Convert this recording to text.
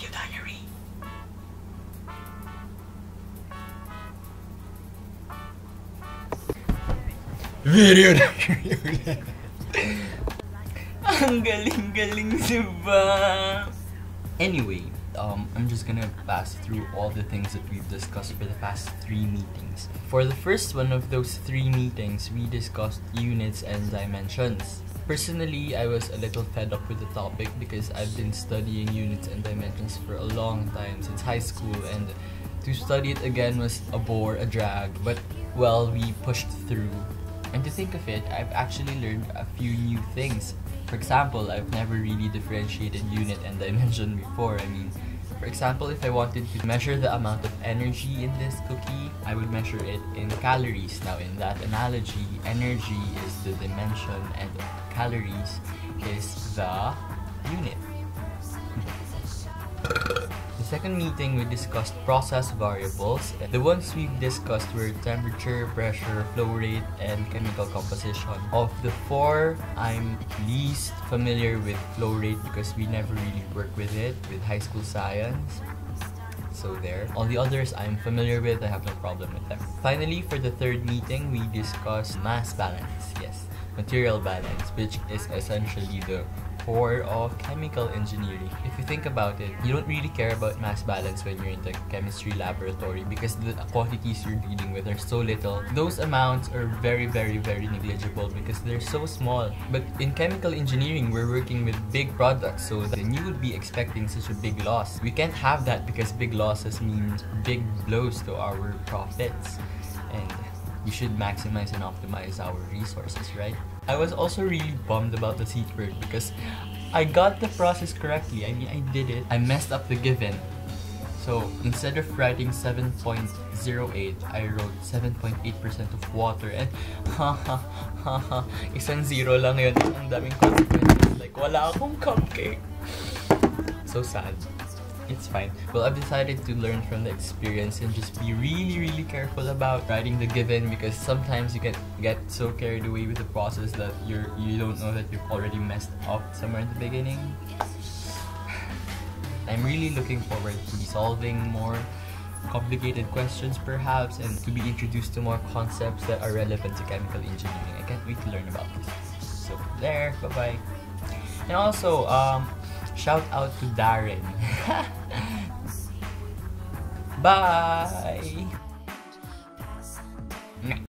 Video diary. Video diary ulit. Ang galing-galing, diba? Anyway, I'm just gonna pass through all the things that we've discussed for the past 3 meetings. For the first one of those 3 meetings, we discussed units and dimensions. Personally, I was a little fed up with the topic because I've been studying units and dimensions for a long time, since high school, and to study it again was a bore, a drag, but well, we pushed through. And to think of it, I've actually learned a few new things. For example, I've never really differentiated unit and dimension before. I mean, for example, if I wanted to measure the amount of energy in this cookie, I would measure it in calories. Now, in that analogy, energy is the dimension and calories is the unit. The second meeting, we discussed process variables. The ones we've discussed were temperature, pressure, flow rate, and chemical composition. Of the 4, I'm least familiar with flow rate because we never really worked with it with high school science. So there. All the others I'm familiar with, I have no problem with them. Finally, for the third meeting, we discussed mass balance. Yes, material balance, which is essentially the core of chemical engineering. If you think about it, you don't really care about mass balance when you're in the chemistry laboratory because the quantities you're dealing with are so little. Those amounts are very negligible because they're so small. But in chemical engineering, we're working with big products, so then you would be expecting such a big loss. We can't have that because big losses means big blows to our profits. And we should maximize and optimize our resources, right? I was also really bummed about the seat word because I got the process correctly. I mean, I did it. I messed up the given. So instead of writing 7.08, I wrote 7.8% of water, and isang zero lang yun. Ang daming consequences. Like, wala akong cupcake. So sad. It's fine. Well, I've decided to learn from the experience and just be really careful about writing the given, because sometimes you can get so carried away with the process that you don't know that you've already messed up somewhere in the beginning. I'm really looking forward to solving more complicated questions perhaps, and to be introduced to more concepts that are relevant to chemical engineering. I can't wait to learn about this. So there, bye-bye. And also, shout out to Darren. Bye!